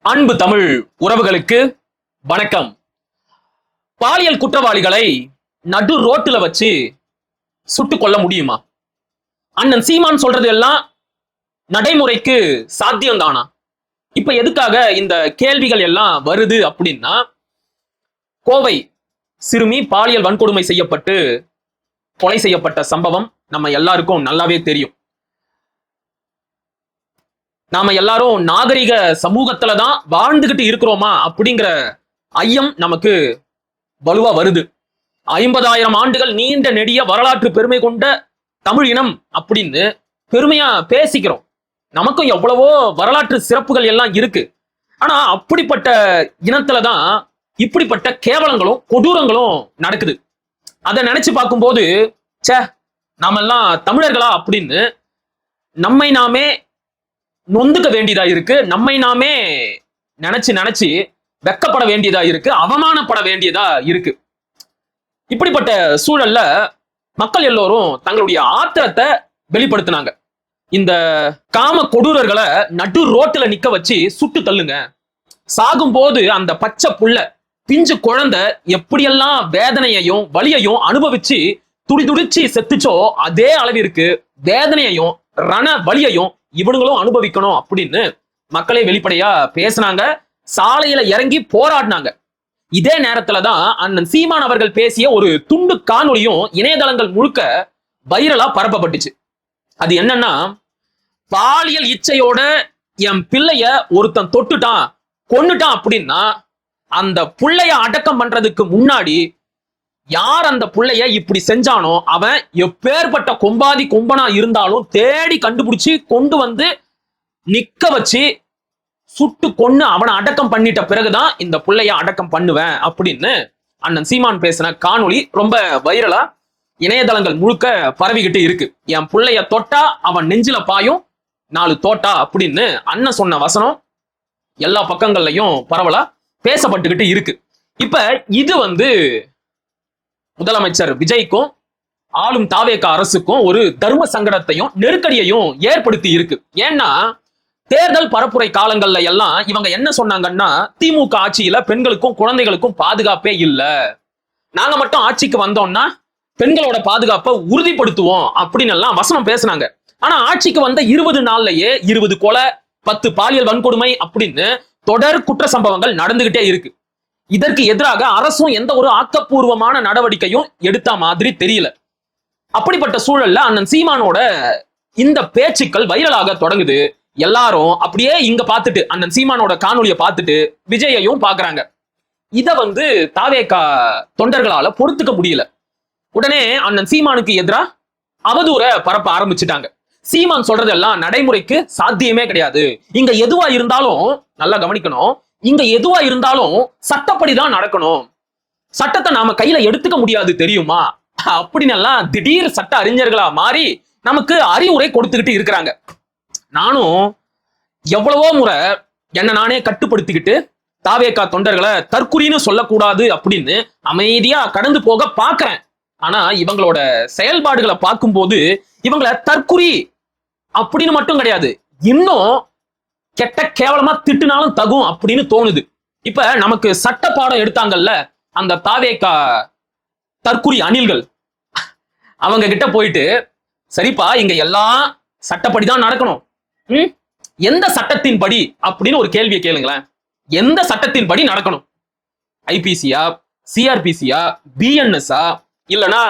அன்பு தமிழ் உறவுகளுக்கு வணக்கம். பாலியல் குற்றவாளிகளை நடு ரோட்டுல வச்சு சுட்டு கொள்ள முடியுமா? அண்ணன் சீமான் சொல்றது எல்லாம் நடைமுறைக்கு சாத்தியம்தானா? இப்ப எதுக்காக இந்த கேள்விகள் எல்லாம் வருது அப்படின்னா, கோவை சிறுமி பாலியல் வன்கொடுமை செய்யப்பட்டு கொலை செய்யப்பட்ட சம்பவம் நம்ம எல்லாருக்கும் நல்லாவே தெரியும். நாம எல்லாரும் நாகரிக சமூகத்துல தான் வாழ்ந்துகிட்டு இருக்கிறோமா அப்படிங்கிற ஐயம் நமக்கு வலுவா வருது. 50,000 ஆண்டுகள் நீண்ட நெடிய வரலாற்று பெருமை கொண்ட தமிழ் இனம் அப்படின்னு பெருமையா பேசிக்கிறோம். நமக்கும் எவ்வளவோ வரலாற்று சிறப்புகள் எல்லாம் இருக்கு. ஆனா அப்படிப்பட்ட இனத்துலதான் இப்படிப்பட்ட கேவலங்களும் கொடூரங்களும் நடக்குது. அதை நினைச்சு பார்க்கும்போது சே, நாம எல்லாம் தமிழர்களா அப்படின்னு நம்மை நாமே நொந்துக்க வேண்டியதா இருக்கு. நம்மை நாமே நினைச்சு வெக்கப்பட வேண்டியதா இருக்கு, அவமானப்பட வேண்டியதா இருக்கு. இப்படிப்பட்ட சூழல்ல மக்கள் எல்லோரும் தங்களுடைய ஆத்திரத்தை வெளிப்படுத்தினாங்க. இந்த காம கொடூரர்களை நடு ரோட்டுல நிக்க வச்சு சுட்டு தள்ளுங்க. சாகும் போது அந்த பச்சை புள்ள பிஞ்சு குழந்தை எப்படியெல்லாம் வேதனையையும் வலியையும் அனுபவிச்சு துடிதுடிச்சு செத்துச்சோ அதே அளவிற்கு வேதனையையும் ரண வலியையும் இவனுங்களும் அனுபவிக்கணும் அப்படின்னு மக்களே வெளிப்படையா பேசினாங்க. சாலையில இறங்கி போராடினாங்க. இதே நேரத்துலதான் அண்ணன் சீமான் அவர்கள் பேசிய ஒரு துண்டு காணொலியும் இணையதளங்கள் முழுக்க வைரலா பரப்பப்பட்டுச்சு. அது என்னன்னா, பாலியல் இச்சையோட என் பிள்ளைய ஒருத்தன் தொட்டுட்டான் கொன்னுட்டான் அப்படின்னா அந்த புள்ளைய அடக்கம் பண்றதுக்கு முன்னாடி யார் அந்த புள்ளைய இப்படி செஞ்சானோ அவன் எப்பேற்பட்ட கொம்பாதி கொம்பனா இருந்தாலும் தேடி கண்டுபிடிச்சு கொண்டு வந்து நிக்க வச்சு சுட்டு கொன்னு அவனை அடக்கம் பண்ணிட்ட பிறகுதான் இந்த புள்ளைய அடக்கம் பண்ணுவேன் அப்படின்னு அண்ணன் சீமான் பேசின காணொளி ரொம்ப வைரலா இணையதளங்கள் முழுக்க பரவிக்கிட்டு இருக்கு. என் புள்ளைய தொட்டா அவன் நெஞ்சில பாயும் 4 தோட்டா அப்படின்னு அண்ணன் சொன்ன வசனம் எல்லா பக்கங்கள்லயும் பரவலா பேசப்பட்டுக்கிட்டு இருக்கு. இப்ப இது முதலமைச்சர் விஜய்க்கும் ஆளும் தாவேகா அரசுக்கும் ஒரு தர்ம சங்கடத்தையும் நெருக்கடியையும் ஏற்படுத்தி இருக்கு. ஏன்னா தேர்தல் பரப்புரை காலங்கள்ல எல்லாம் இவங்க என்ன சொன்னாங்கன்னா, திமுக ஆட்சியில பெண்களுக்கும் குழந்தைகளுக்கும் பாதுகாப்பே இல்ல, நாங்க மட்டும் ஆட்சிக்கு வந்தோம்னா பெண்களோட பாதுகாப்பை உறுதிப்படுத்துவோம் அப்படின்னு எல்லாம் வசனம் பேசினாங்க. ஆனா ஆட்சிக்கு வந்த 20 நாள்லயே 20 கொலை 10 பாலியல் வன்கொடுமை அப்படின்னு தொடர் குற்ற சம்பவங்கள் நடந்துகிட்டே இருக்கு. இதற்கு எதிராக அரசும் எந்த ஒரு ஆக்கப்பூர்வமான நடவடிக்கையும் எடுத்த மாதிரி தெரியல. அப்படிப்பட்ட சூழல்ல அண்ணன் சீமானோட இந்த பேச்சுக்கள் வைரலாக தொடங்குது. எல்லாரும் அப்படியே இங்க பார்த்துட்டு அண்ணன் சீமானோட காணொலியை பார்த்துட்டு விஜயையும் பாக்குறாங்க. இத தாவேகா தொண்டர்களால பொறுத்துக்க முடியல. உடனே அண்ணன் சீமானுக்கு எதிரா அவதூற பரப்ப ஆரம்பிச்சுட்டாங்க. சீமான் சொல்றதெல்லாம் நடைமுறைக்கு சாத்தியமே கிடையாது. இங்க எதுவா இருந்தாலும் நல்லா கவனிக்கணும், இங்க எதுவா இருந்தாலும் சட்டப்படிதான் நடக்கணும், சட்டத்தை நாம கையில எடுத்துக்க முடியாது தெரியுமா அப்படின்னு எல்லாம் திடீர் சட்ட அறிஞர்களா மாறி நமக்கு அறிவுரை கொடுத்துக்கிட்டு இருக்கிறாங்க. நானும் எவ்வளவோ முறை என்ன நானே கட்டுப்படுத்திக்கிட்டு தாவேகா தொண்டர்களை தற்குறின்னு சொல்லக்கூடாது அப்படின்னு அமைதியா கடந்து போக பாக்குறேன். ஆனா இவங்களோட செயல்பாடுகளை பார்க்கும்போது இவங்களை தற்குறி அப்படின்னு மட்டும் கிடையாது, இன்னும் கெட்ட கேவலமா திட்டுனாலும் தகும் அப்படின்னு தோணுது. இப்ப நமக்கு சட்ட பாடம் எடுத்தாங்கல்ல அந்த தாவேகா தற்குறி அணில்கள், அவங்க கிட்ட போயிட்டு சரிப்பா இங்க எல்லாம் சட்டப்படிதான் நடக்கணும், எந்த சட்டத்தின் படி அப்படின்னு ஒரு கேள்வியை கேளுங்களேன். எந்த சட்டத்தின் படி நடக்கணும்? ஐபிசியா, சிஆர்பிசியா, பிஎன்எஸ்ஆ, இல்லனா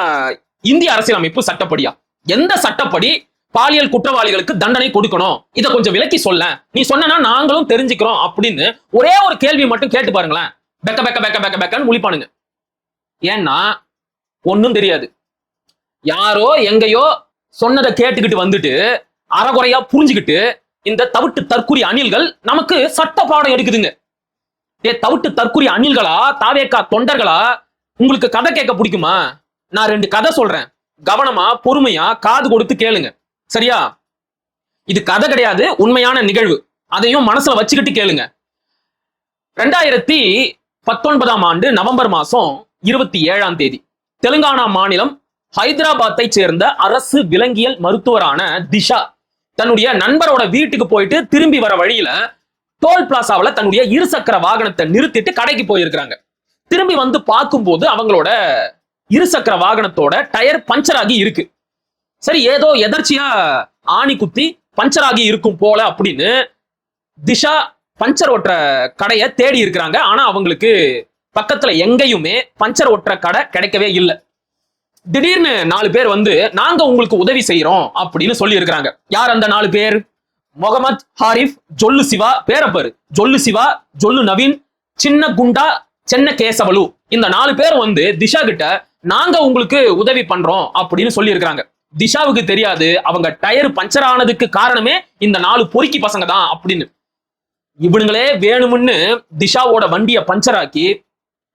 இந்திய அரசியலமைப்பு சட்டப்படியா? எந்த சட்டப்படி பாலியல் குற்றவாளிகளுக்கு தண்டனை கொடுக்கணும், இதை கொஞ்சம் விலக்கி சொல்ல, நீ சொன்னா நாங்களும் தெரிஞ்சுக்கிறோம் அப்படின்னு ஒரே ஒரு கேள்வி மட்டும் கேட்டு பாருங்களேன். பெக்க பெக்க பெக்க பெக்க பெக்கன்னு முழிப்பானுங்க. ஏன்னா ஒன்னும் தெரியாது. யாரோ எங்கேயோ சொன்னதை கேட்டுக்கிட்டு வந்துட்டு அறகுறையா புரிஞ்சுக்கிட்டு இந்த தவிட்டு தற்குறி அணில்கள் நமக்கு சட்ட பாடம் எடுக்குதுங்க. தவிட்டு தற்குறி அணில்களா, தாவேகா தொண்டர்களா, உங்களுக்கு கதை கேட்க பிடிக்குமா? நான் 2 கதை சொல்றேன், கவனமா பொறுமையா காது கொடுத்து கேளுங்க, சரியா? இது கதை கிடையாது, உண்மையான நிகழ்வு. அதையும் மனசுல வச்சுக்கிட்டு கேளுங்க. 2019 ஆண்டு நவம்பர் மாசம் 27ஆம் தேதி தெலுங்கானா மாநிலம் ஹைதராபாத்தை சேர்ந்த அரசு விலங்கியல் மருத்துவரான திஷா தன்னுடைய நண்பரோட வீட்டுக்கு போயிட்டு திரும்பி வர வழியில டோல் பிளாசாவில தன்னுடைய இருசக்கர வாகனத்தை நிறுத்திட்டு கடைக்கு போயிருக்கிறாங்க. திரும்பி வந்து பார்க்கும்போது அவங்களோட இருசக்கர வாகனத்தோட டயர் பஞ்சர் ஆகி இருக்கு. சரி, ஏதோ எதர்ச்சியா ஆணி குத்தி பஞ்சர் ஆகி இருக்கும் போல அப்படின்னு திஷா பஞ்சர் ஓட்டுற கடையை தேடி இருக்கிறாங்க. ஆனா அவங்களுக்கு பக்கத்துல எங்கேயுமே பஞ்சர் ஓட்டுற கடை கிடைக்கவே இல்லை. திடீர்னு 4 பேர் வந்து நாங்க உங்களுக்கு உதவி செய்யறோம் அப்படின்னு சொல்லி இருக்கிறாங்க. யார் அந்த 4 பேர்? முகமது ஹாரிஃப், ஜொல்லு சிவா, பேரப்பரு ஜொல்லு சிவா, ஜொல்லு நவீன், சின்ன குண்டா, சென்ன கேசவலு. இந்த 4 பேர் வந்து திஷா கிட்ட நாங்க உங்களுக்கு உதவி பண்றோம் அப்படின்னு சொல்லி இருக்கிறாங்க. திஷாவுக்கு தெரியாது அவங்க டயர் பஞ்சர் ஆனதுக்கு காரணமே இந்த 4 பொறுக்கி பசங்க தான் அப்படின்னு. இவனுங்களே வேணும்னு திஷாவோட வண்டியை பஞ்சர் ஆக்கி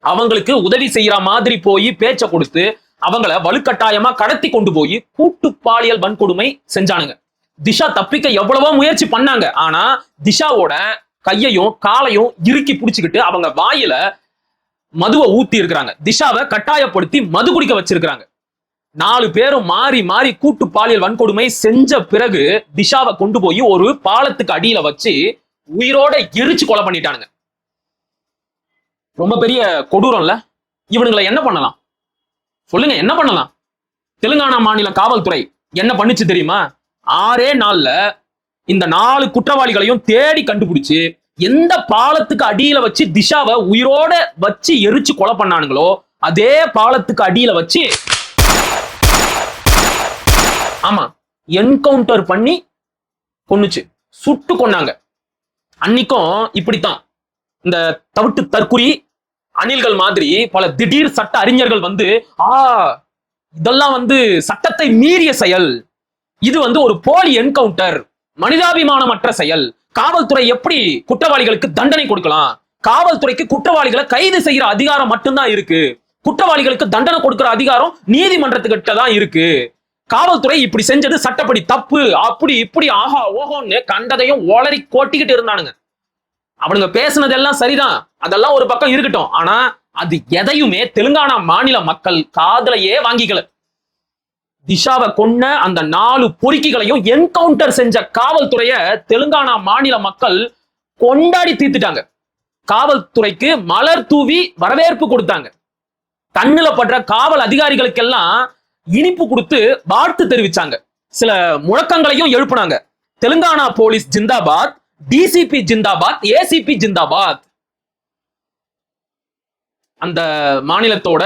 அவங்களுக்கு உதவி செய்யற மாதிரி போய் பேச்ச கொடுத்து அவங்கள வலுக்கட்டாயமா கடத்தி கொண்டு போய் கூட்டு பாலியல் வன்கொடுமை செஞ்சானுங்க. திஷா தப்பிக்க எவ்வளவோ முயற்சி பண்ணாங்க. ஆனா திஷாவோட கையையும் காலையும் இறுக்கி பிடிச்சுக்கிட்டு அவங்க வாயில மதுவை ஊத்தி இருக்கிறாங்க. திஷாவை கட்டாயப்படுத்தி மது குடிக்க வச்சிருக்கிறாங்க. 4 பேரும் மாறி மாறி கூட்டு பாலியல் வன்கொடுமை செஞ்ச பிறகு திஷாவை கொண்டு போய் ஒரு பாலத்துக்கு அடியில வச்சு உயிரோட எரிச்சு கொலை பண்ணிட்டானுங்க. ரொம்ப பெரிய கொடூரம்ல. இவனுங்களை என்ன பண்ணலாம் சொல்லுங்க? என்ன பண்ணலாம்? தெலுங்கானா மாநில காவல்துறை என்ன பண்ணுச்சு தெரியுமா? 6 நாள்ல இந்த 4 குற்றவாளிகளையும் தேடி கண்டுபிடிச்சு எந்த பாலத்துக்கு அடியில வச்சு திஷாவை உயிரோட வச்சு எரிச்சு கொலை பண்ணானுங்களோ அதே பாலத்துக்கு அடியில வச்சு ஆமா என்கவுண்டர் பண்ணி கொன்னுச்சு, சுட்டு கொன்னாங்க. அன்னைக்கும் இப்படித்தான் இந்த தவிட்டு தற்குறி அணில்கள் மாதிரி பல திடீர் சட்ட அறிஞர்கள் வந்து இதெல்லாம் வந்து சட்டத்தை மீறிய செயல், இது வந்து ஒரு போலி என்கவுண்டர், மனிதாபிமானமற்ற செயல், காவல்துறை எப்படி குற்றவாளிகளுக்கு தண்டனை கொடுக்கலாம், காவல்துறைக்கு குற்றவாளிகளை கைது செய்யற அதிகாரம் மட்டும்தான் இருக்கு, குற்றவாளிகளுக்கு தண்டனை கொடுக்கிற அதிகாரம் நீதிமன்றத்துக்கிட்ட தான் இருக்கு, காவல்துறை இப்படி செஞ்சது சட்டப்படி தப்பு, அப்படி இப்படி ஆஹா ஓஹோன்னு கண்டதையும் ஒளரி கோட்டிக்கிட்டு இருந்தானுங்க. அவனுங்க பேசுனதெல்லாம் சரிதான், அதெல்லாம் ஒரு பக்கம் இருக்கட்டும். ஆனா அது எதையுமே தெலுங்கானா மாநில மக்கள் காதலையே வாங்கிக்கல. திஷாவை கொன்ன அந்த 4 பொறுக்கிகளையும் என்கவுண்டர் செஞ்ச காவல்துறைய தெலுங்கானா மாநில மக்கள் கொண்டாடி தீர்த்துட்டாங்க. காவல்துறைக்கு மலர் தூவி வரவேற்பு கொடுத்தாங்க. கண்ணுல படுற காவல் அதிகாரிகளுக்கெல்லாம் இனிப்பு கொடுத்து வாழ்த்து தெரிவிச்சாங்க. சில முழக்கங்களையும் எழுப்புனாங்க. தெலுங்கானா போலீஸ் ஜிந்தாபாத், டிசிபி ஜிந்தாபாத், ஏசிபி ஜிந்தாபாத். அந்த மாநிலத்தோட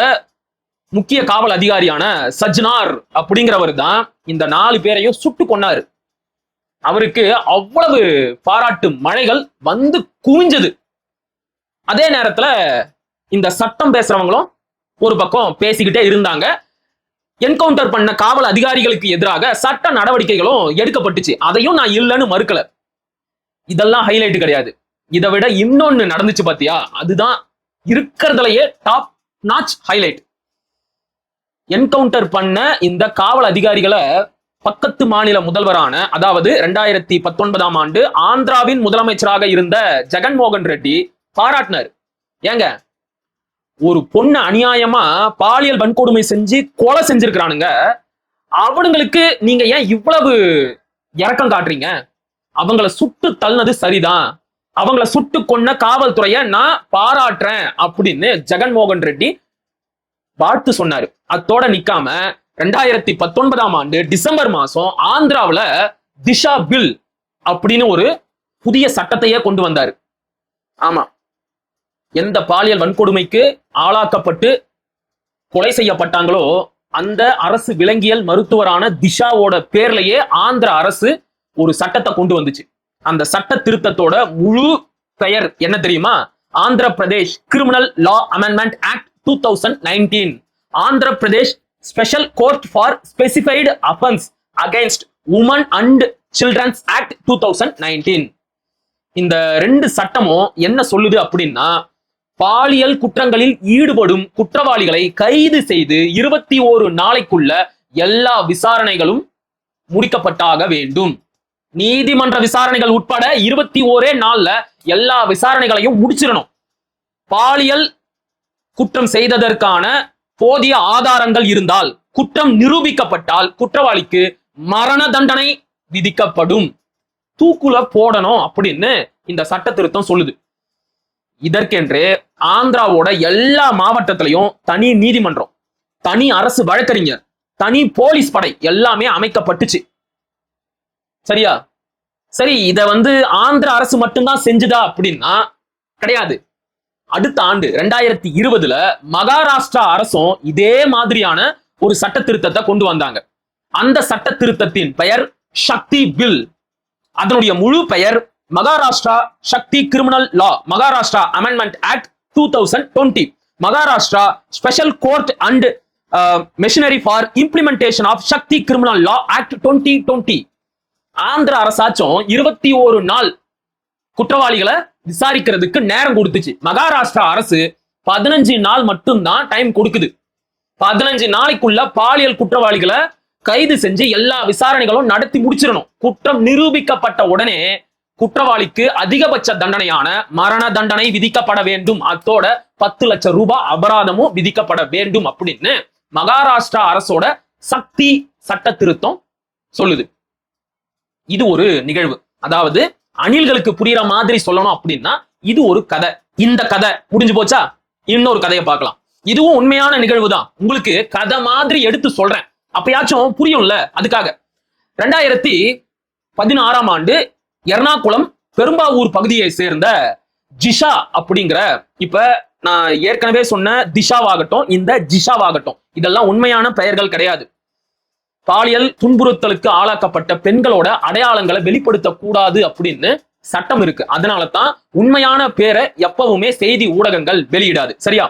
முக்கிய காவல் அதிகாரியான சஜ்னார் அப்படிங்கிறவர் தான் இந்த 4 பேரையும் சுட்டு கொன்னாரு. அவருக்கு அவ்வளவு பாராட்டு மழைகள் வந்து குவிஞ்சது. அதே நேரத்துல இந்த சட்டம் பேசுறவங்களும் ஒரு பக்கம் பேசிக்கிட்டே இருந்தாங்க. என்கவுண்டர் பண்ண காவல் அதிகாரிகளுக்கு எதிராக சட்ட நடவடிக்கைகளும் எடுக்கப்பட்டுச்சு. அதையும் நான் இல்லைன்னு மறுக்கல. இதெல்லாம் ஹைலைட் கிடையாது. இதை விட இன்னொன்னு நடந்துச்சு பாத்தியா, அதுதான் இருக்கிறதுலயே டாப் நாச் ஹைலைட். என்கவுண்டர் பண்ண இந்த காவல் அதிகாரிகளை பக்கத்து மாநில முதல்வரான, அதாவது 2019ஆம் ஆண்டு ஆந்திராவின் முதலமைச்சராக இருந்த ஜெகன்மோகன் ரெட்டி பாராட்டினார். ஏங்க, ஒரு பொண்ணு அநியாயமா பாலியல் வன்கொடுமை செஞ்சு கொலை செஞ்சிருக்கிறானுங்க, அவனுங்களுக்கு நீங்க ஏன் இவ்வளவு இரக்கம் காட்டுறீங்க? அவங்கள சுட்டு தள்ளினது சரிதான், அவங்கள சுட்டு கொன்ன காவல்துறைய நான் பாராட்டுறேன் அப்படின்னு ஜெகன்மோகன் ரெட்டி வாழ்த்து சொன்னாரு. அத்தோட நிக்காம 2019ஆம் ஆண்டு டிசம்பர் மாசம் ஆந்திராவுல திஷா பில் அப்படின்னு ஒரு புதிய சட்டத்தையே கொண்டு வந்தாரு. ஆமா, எந்த பாலியல் வன்கொடுமைக்கு ஆளாக்கப்பட்டு கொலை செய்யப்பட்டாங்களோ அந்த அரசு விலங்கியல் மருத்துவரான திஷாவோட பேர்லயே ஆந்திர அரசு ஒரு சட்டத்தை கொண்டு வந்துச்சு. அந்த சட்ட திருத்தத்தோட முழு பெயர் என்ன தெரியுமா? Andhra Pradesh criminal law amendment act 2019, Andhra Pradesh special court for specified offence against women and childrens act 2019. இந்த 2 சட்டமும் என்ன சொல்லுது அப்படின்னா, பாலியல் குற்றங்களில் ஈடுபடும் குற்றவாளிகளை கைது செய்து 21 நாளைக்குள்ள எல்லா விசாரணைகளும் முடிக்கப்பட்டாக வேண்டும். நீதிமன்ற விசாரணைகள் உட்பட 21 நாள்ல எல்லா விசாரணைகளையும் முடிச்சிடணும். பாலியல் குற்றம் செய்ததற்கான போதிய ஆதாரங்கள் இருந்தால், குற்றம் நிரூபிக்கப்பட்டால் குற்றவாளிக்கு மரண தண்டனை விதிக்கப்படும். தூக்குல போடணும் அப்படின்னு இந்த சட்ட திருத்தம் சொல்லுது. இதற்கென்று ஆந்திராவோட எல்லா மாவட்டத்திலையும் தனி நீதிமன்றம், தனி அரசு வழக்கறிஞர், தனி போலீஸ் படை எல்லாமே அமைக்கப்பட்டுச்சு. சரியா? சரி, இத ஆந்திர அரசு மட்டும்தான் செஞ்சுதா அப்படின்னா கிடையாது. அடுத்த ஆண்டு 2020 மகாராஷ்டிரா அரசும் இதே மாதிரியான ஒரு சட்ட திருத்தத்தை கொண்டு வந்தாங்க. அந்த சட்ட திருத்தத்தின் பெயர் சக்தி பில். அதனுடைய முழு பெயர் Maharashtra Shakti criminal law Maharashtra amendment act 2020, Maharashtra special court and machinery for implementation of Shakti criminal law act 2020. Andhra அரசாச்சும் 21 நாள் குற்றவாளிகளை விசாரிக்கிறதுக்கு நேரம் கொடுத்துச்சு. மகாராஷ்டிரா அரசு 15 நாள் மட்டும்தான் டைம் கொடுக்குது. 15 நாளைக்குள்ள பாலியல் குற்றவாளிகளை கைது செஞ்சு எல்லா விசாரணைகளும் நடத்தி முடிச்சிடணும். குற்றம் நிரூபிக்கப்பட்ட உடனே குற்றவாளிக்கு அதிகபட்ச தண்டனையான மரண தண்டனை விதிக்கப்பட வேண்டும். அத்தோட 10 லட்சம் ரூபாய் அபராதமும் விதிக்கப்பட வேண்டும் அப்படின்னு மகாராஷ்டிரா அரசோட சக்தி சட்ட திருத்தம் சொல்லுது. இது ஒரு நிகழ்வு. அதாவது அணில்களுக்கு புரியுற மாதிரி சொல்லணும் அப்படின்னா இது ஒரு கதை. இந்த கதை முடிஞ்சு போச்சா? இன்னொரு கதையை பார்க்கலாம். இதுவும் உண்மையான நிகழ்வு தான். உங்களுக்கு கதை மாதிரி எடுத்து சொல்றேன், அப்பயாச்சும் புரியும்ல. அதுக்காக 2016 ஆண்டு எர்ணாகுளம் பெரும்பாவூர் பகுதியை சேர்ந்த ஜிஷா அப்படிங்கிற, இப்ப நான் ஏற்கனவே சொன்ன திஷாவாகட்டும், இந்த ஜிஷாவாகட்டும், இதெல்லாம் உண்மையான பெயர்கள் கிடையாது. பாலியல் துன்புறுத்தலுக்கு ஆளாக்கப்பட்ட பெண்களோட அடையாளங்களை வெளிப்படுத்த கூடாது அப்படின்னு சட்டம் இருக்கு. அதனால தான் உண்மையான பேரை எப்பவுமே செய்தி ஊடகங்கள் வெளியிடாது. சரியா?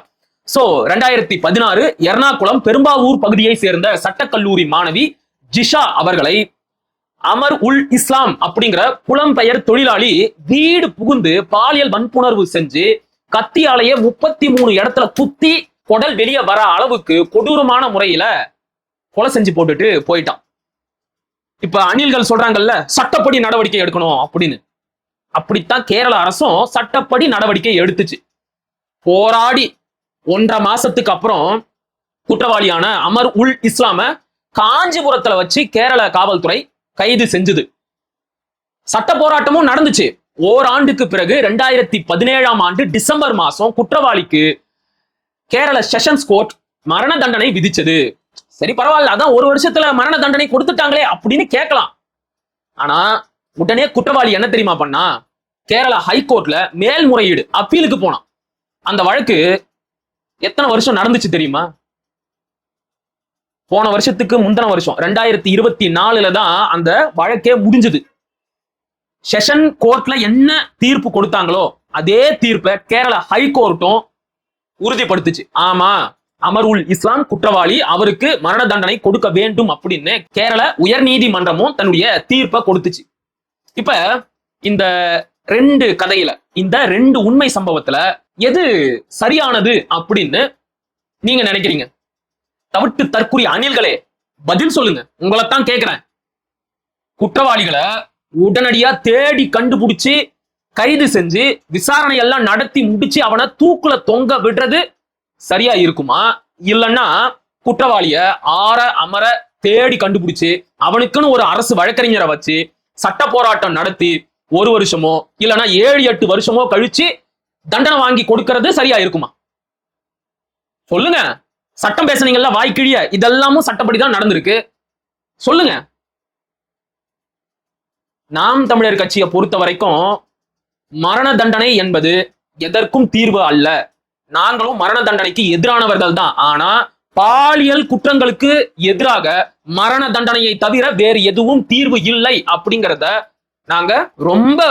சோ 2016 எர்ணாகுளம் பெரும்பாவூர் பகுதியை சேர்ந்த சட்டக்கல்லூரி மாணவி ஜிஷா அவர்களை அமர் உல் இஸ்லாம் அப்படிங்கிற புலம்பெயர் தொழிலாளி வீடு புகுந்து பாலியல் வன்புணர்வு செஞ்சு கத்தியாலேயே 33 இடத்துல குத்தி குடல் வெளியே வர அளவுக்கு கொடூரமான முறையில கொலை செஞ்சு போட்டுட்டு போயிட்டான். இப்ப அணில்கள் சொல்றாங்கல்ல சட்டப்படி நடவடிக்கை எடுக்கணும் அப்படின்னு, அப்படித்தான் கேரள அரசும் சட்டப்படி நடவடிக்கை எடுத்துச்சு. போராடி 1.5 மாசத்துக்கு அப்புறம் குற்றவாளியான அமர் உல் இஸ்லாம காஞ்சிபுரத்துல வச்சு கேரள காவல்துறை கைது செஞ்சது. சட்ட போராட்டமும் நடந்துச்சு. ஓராண்டுக்கு பிறகு 2017 ஆண்டு டிசம்பர் மாசம் குற்றவாளிக்கு கேரள செஷன்ஸ் கோர்ட் மரண தண்டனை விதிச்சது. சரி, பரவாயில்ல, அதான் 1 வருஷத்துல மரண தண்டனை கொடுத்துட்டாங்களே அப்படின்னு கேட்கலாம். ஆனா உடனே குற்றவாளி என்ன தெரியுமா பண்ணா? கேரளா ஹைகோர்ட்ல மேல்முறையீடு அப்பீலுக்கு போனான். அந்த வழக்கு எத்தனை வருஷம் நடந்துச்சு தெரியுமா? போன வருஷத்துக்கு முந்தின வருஷம் 2024 தான் அந்த வழக்கே முடிஞ்சது. செஷன் கோர்ட்ல என்ன தீர்ப்பு கொடுத்தாங்களோ அதே தீர்ப்பை கேரளா ஹைகோர்ட்டும் உறுதிப்படுத்துச்சு. ஆமா, அமர் உல் இஸ்லாம் குற்றவாளி, அவருக்கு மரண தண்டனை கொடுக்க வேண்டும் அப்படின்னு கேரள உயர் நீதிமன்றமும் தன்னுடைய தீர்ப்பை கொடுத்துச்சு. இப்ப இந்த 2 கதையில, இந்த 2 உண்மை சம்பவத்துல எது சரியானது அப்படின்னு நீங்க நினைக்கிறீங்க? தவிட்டு தற்குறி அணில்களே, பதில் சொல்லுங்க. உங்களைத்தான் கேட்கிறேன். குற்றவாளிகளை உடனடியா தேடி கண்டுபிடிச்சு கைது செஞ்சு விசாரணை எல்லாம் நடத்தி முடிச்சு அவனை தூக்குல தொங்க விடுறது சரியா இருக்குமா? இல்லைன்னா குற்றவாளிய ஆற அமர தேடி கண்டுபிடிச்சு அவனுக்குன்னு ஒரு அரசு வழக்கறிஞரை வச்சு சட்ட போராட்டம் நடத்தி 1 வருஷமோ இல்லைன்னா 7-8 வருஷமோ கழிச்சு தண்டனை வாங்கி கொடுக்கிறது சரியா இருக்குமா? சொல்லுங்க. சட்டம் பேசுனீங்கல்ல வாய்க்கிழிய, இதெல்லாமும் சட்டப்படிதான் நடந்திருக்கு. சொல்லுங்க. நாம் தமிழர் கட்சியை பொறுத்த வரைக்கும் மரண தண்டனை என்பது எதற்கும் தீர்வு அல்ல. நாங்களும் மரண தண்டனைக்கு எதிரானவர்கள் தான். ஆனா பாலியல் குற்றங்களுக்கு எதிராக மரண தண்டனையை தவிர வேறு எதுவும் தீர்வு இல்லை அப்படிங்கிறத நாங்க ரொம்ப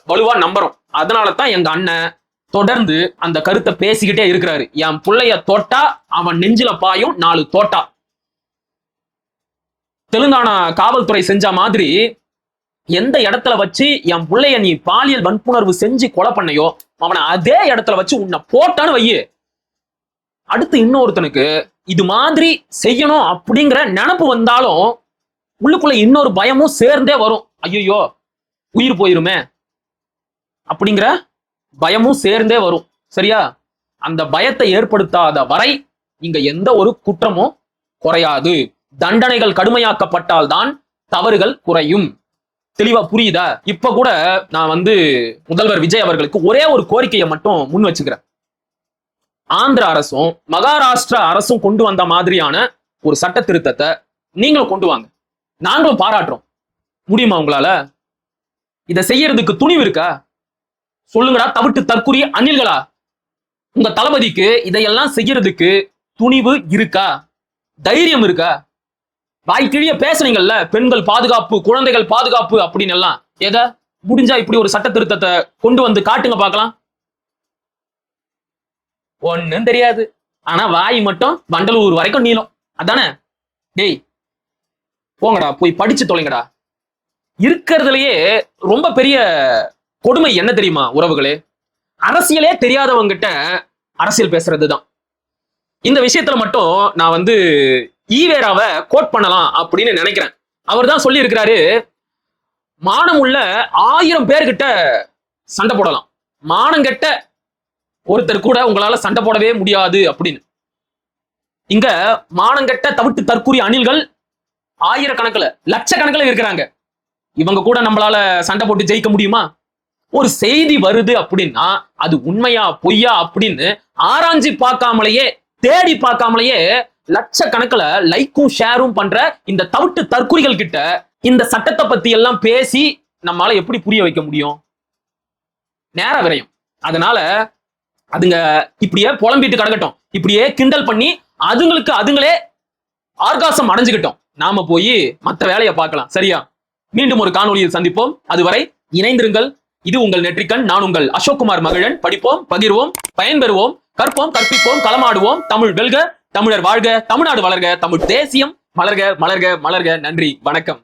வலுவா நம்புறோம். அதனால தான் எங்க அண்ணன் தொடர்ந்து அந்த கருத்தை பேசிக்கிட்டே இருக்கிறாரு. என் பிள்ளைய தொட்டா அவன் நெஞ்சில பாயும் 4 தோட்டா. தெலுங்கானா காவல்துறை செஞ்ச மாதிரி எந்த இடத்துல வச்சு என் பிள்ளைய நீ பாலியல் வன்புணர்வு செஞ்சு கொலை பண்ணையோ அவனை அதே இடத்துல வச்சு உன்னை போட்டான்னு வையு. அடுத்து இன்னொருத்தனுக்கு இது மாதிரி செய்யணும் அப்படிங்கிற நினப்பு வந்தாலும் உள்ளுக்குள்ள இன்னொரு பயமும் சேர்ந்தே வரும். ஐயோ உயிர் போயிருமே அப்படிங்கிற பயமும் சேர்ந்தே வரும். சரியா? அந்த பயத்தை ஏற்படுத்தாத வரை இங்க எந்த ஒரு குற்றமும் குறையாது. தண்டனைகள் கடுமையாக்கப்பட்டால் தான் தவறுகள் குறையும். தெளிவா புரியுதா? இப்ப கூட நான் முதல்வர் விஜய் அவர்களுக்கு ஒரே ஒரு கோரிக்கையை மட்டும் முன் வச்சுக்கிறேன். ஆந்திர அரசும் மகாராஷ்டிரா அரசும் கொண்டு வந்த மாதிரியான ஒரு சட்ட திருத்தத்தை நீங்களும் கொண்டு வாங்க. நாங்களும் பாராட்டுறோம். முடியுமா உங்களால? இதை செய்யறதுக்கு துணிவு இருக்கா? சொல்லுங்கடா தவிட்டு தற்குறி அணில்களா. உங்க தளபதிக்கு இதையெல்லாம் செய்யறதுக்கு துணிவு இருக்கா? தைரியம் இருக்கா? வாய்க்கிழிய பேசுனீங்கல்ல, பெண்கள் பாதுகாப்பு, குழந்தைகள் பாதுகாப்பு அப்படின்னு எல்லாம். எத முடிஞ்சா இப்படி ஒரு சட்ட திருத்தத்தை கொண்டு வந்து காட்டுங்க பார்க்கலாம். ஒண்ணும் தெரியாது. ஆனா வாய் மட்டும் வண்டலூர் வரைக்கும் நீளும். அதானே? டேய் போங்கடா, போய் படிச்சு தொலைங்கடா. இருக்கிறதுலயே ரொம்ப பெரிய கொடுமை என்ன தெரியுமா உறவுகளே? அரசியலே தெரியாதவங்கிட்ட அரசியல் பேசுறதுதான். இந்த விஷயத்துல மட்டும் நான் ஈவேராவை கோட் பண்ணலாம் அப்படின்னு நினைக்கிறேன். அவர் தான் சொல்லி இருக்கிறாரு, மானம் உள்ள 1000 பேர்கிட்ட சண்டை போடலாம், மானம் கெட்ட ஒருத்தர் கூட உங்களால சண்டை போடவே முடியாது அப்படின்னு. இங்க மானங்கெட்ட தவிட்டு தற்குறி அணில்கள் ஆயிரக்கணக்கில் லட்சக்கணக்கில் இருக்கிறாங்க. இவங்க கூட நம்மளால சண்டை போட்டு ஜெயிக்க முடியுமா? ஒரு செய்தி வருது அப்படின்னா அது உண்மையா பொய்யா அப்படின்னு ஆராய்ச்சி பார்க்காமலேயே, தேடி பார்க்காமலேயே லட்சக்கணக்கில் லைக்கும் ஷேரும் பண்ற இந்த தவிட்டு தற்குறிகள் கிட்ட இந்த சட்டத்தை பத்தி எல்லாம் பேசி நம்மளால எப்படி புரிய வைக்க முடியும்? நேர விரயம். அதனால அதுங்க இப்படியே புலம்பிட்டு கிடக்கட்டும், இப்படியே கிண்டல் பண்ணி அதுங்களே ஆர்காசம் அடைஞ்சுக்கிட்டோம். நாம போய் மத்த வேலையை பார்க்கலாம். சரியா? மீண்டும் ஒரு காணொலியில் சந்திப்போம். அதுவரை இணைந்திருங்கள். இது உங்கள் நெற்றிக்கண். நான் உங்கள் அசோக்குமார் மகிழன். படிப்போம், பகிர்வோம், பயன்பெறுவோம், கற்போம், கற்பிப்போம், களமாடுவோம். தமிழ் வெல்க, தமிழர் வாழ்க, தமிழ்நாடு வளர்க, தமிழ் தேசியம் மலர்க மலர்க மலர்க. நன்றி, வணக்கம்.